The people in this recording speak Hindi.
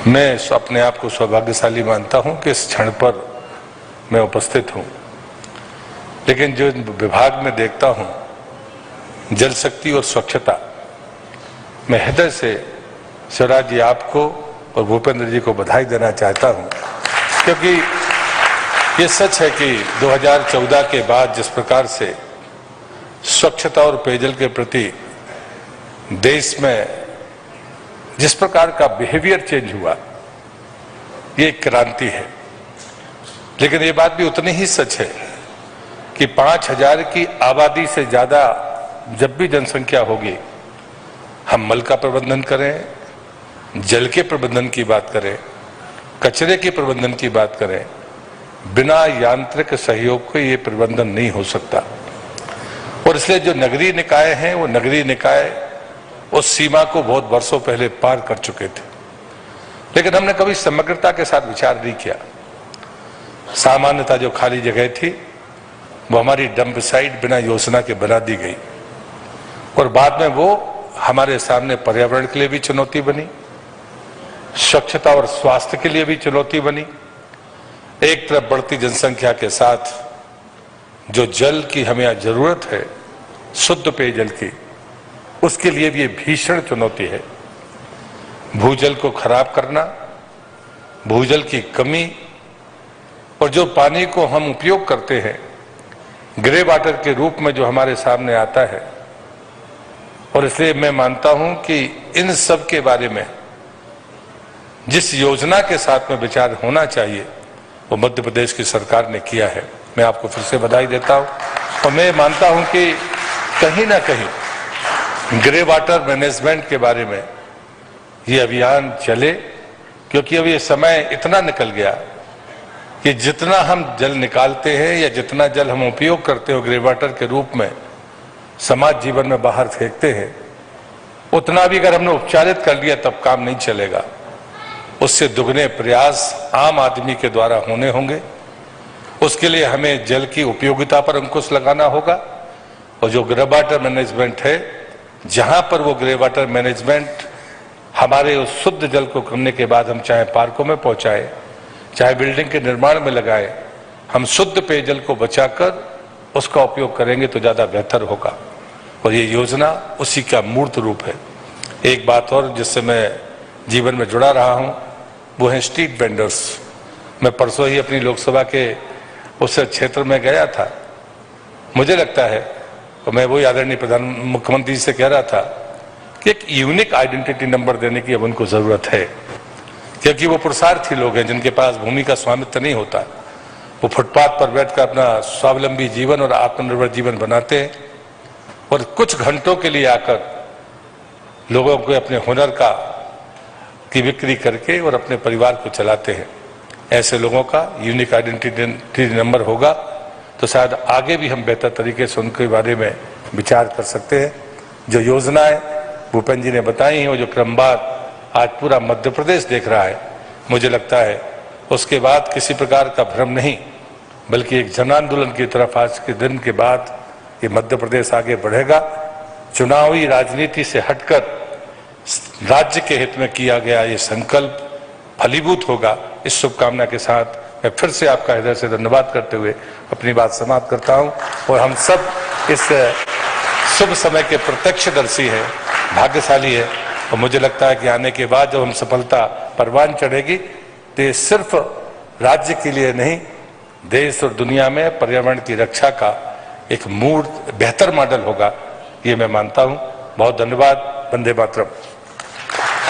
मैं अपने आप को सौभाग्यशाली मानता हूं कि इस क्षण पर मैं उपस्थित हूं। लेकिन जो विभाग में देखता हूं, जल शक्ति और स्वच्छता, मैं हृदय से शिवराज जी आपको और भूपेंद्र जी को बधाई देना चाहता हूं, क्योंकि ये सच है कि 2014 के बाद जिस प्रकार से स्वच्छता और पेयजल के प्रति देश में जिस प्रकार का बिहेवियर चेंज हुआ, ये एक क्रांति है। लेकिन ये बात भी उतनी ही सच है कि 5000 की आबादी से ज्यादा जब भी जनसंख्या होगी, हम मल का प्रबंधन करें, जल के प्रबंधन की बात करें, कचरे के प्रबंधन की बात करें, बिना यांत्रिक सहयोग के ये प्रबंधन नहीं हो सकता। और इसलिए जो नगरीय निकाय हैं, वो नगरीय निकाय उस सीमा को बहुत वर्षों पहले पार कर चुके थे। लेकिन हमने कभी समग्रता के साथ विचार नहीं किया। सामान्यता जो खाली जगह थी वो हमारी डंप साइट बिना योजना के बना दी गई, और बाद में वो हमारे सामने पर्यावरण के लिए भी चुनौती बनी, स्वच्छता और स्वास्थ्य के लिए भी चुनौती बनी। एक तरफ बढ़ती जनसंख्या के साथ जो जल की हमें जरूरत है, शुद्ध पेयजल की, उसके लिए भी ये भीषण चुनौती है। भूजल को खराब करना, भूजल की कमी, और जो पानी को हम उपयोग करते हैं ग्रे वाटर के रूप में जो हमारे सामने आता है। और इसलिए मैं मानता हूं कि इन सब के बारे में जिस योजना के साथ में विचार होना चाहिए वो मध्य प्रदेश की सरकार ने किया है। मैं आपको फिर से बधाई देता हूं, और मैं मानता हूं कि कहीं ना कहीं ग्रे वाटर मैनेजमेंट के बारे में ये अभियान चले, क्योंकि अब ये समय इतना निकल गया कि जितना हम जल निकालते हैं या जितना जल हम उपयोग करते हो ग्रे वाटर के रूप में समाज जीवन में बाहर फेंकते हैं, उतना भी अगर हमने उपचारित कर लिया तब काम नहीं चलेगा। उससे दुगने प्रयास आम आदमी के द्वारा होने होंगे। उसके लिए हमें जल की उपयोगिता पर अंकुश लगाना होगा, और जो ग्रे वाटर मैनेजमेंट है, जहां पर वो ग्रे वाटर मैनेजमेंट हमारे उस शुद्ध जल को करने के बाद हम चाहे पार्कों में पहुंचाए, चाहे बिल्डिंग के निर्माण में लगाए, हम शुद्ध पेयजल को बचाकर उसका उपयोग करेंगे तो ज्यादा बेहतर होगा। और ये योजना उसी का मूर्त रूप है। एक बात और जिससे मैं जीवन में जुड़ा रहा हूं, वो है स्ट्रीट वेंडर्स। मैं परसों ही अपनी लोकसभा के उस क्षेत्र में गया था। मुझे लगता है, और मैं वही आदरणीय मुख्यमंत्री से कह रहा था, कि एक यूनिक आइडेंटिटी नंबर देने की अब उनको जरूरत है, क्योंकि वो पुरुषार्थी लोग हैं जिनके पास भूमि का स्वामित्व नहीं होता। वो फुटपाथ पर बैठकर अपना स्वावलंबी जीवन और आत्मनिर्भर जीवन बनाते हैं, और कुछ घंटों के लिए आकर लोगों को अपने हुनर की बिक्री करके और अपने परिवार को चलाते हैं। ऐसे लोगों का यूनिक आइडेंटिटी नंबर होगा तो शायद आगे भी हम बेहतर तरीके से उनके बारे में विचार कर सकते हैं। जो योजनाएं भूपेंद्र जी ने बताई हैं, वो जो क्रमवार आज पूरा मध्य प्रदेश देख रहा है, मुझे लगता है उसके बाद किसी प्रकार का भ्रम नहीं, बल्कि एक जन आंदोलन की तरफ आज के दिन के बाद ये मध्य प्रदेश आगे बढ़ेगा। चुनावी राजनीति से हटकर राज्य के हित में किया गया ये संकल्प फलीभूत होगा। इस शुभकामना के साथ मैं फिर से आपका हृदय से धन्यवाद करते हुए अपनी बात समाप्त करता हूं। और हम सब इस शुभ समय के प्रत्यक्षदर्शी हैं, भाग्यशाली है। और मुझे लगता है कि आने के बाद जब हम सफलता परवान चढ़ेगी तो ये सिर्फ राज्य के लिए नहीं, देश और दुनिया में पर्यावरण की रक्षा का एक मूर्त बेहतर मॉडल होगा, ये मैं मानता हूं। बहुत धन्यवाद। वंदे मातरम।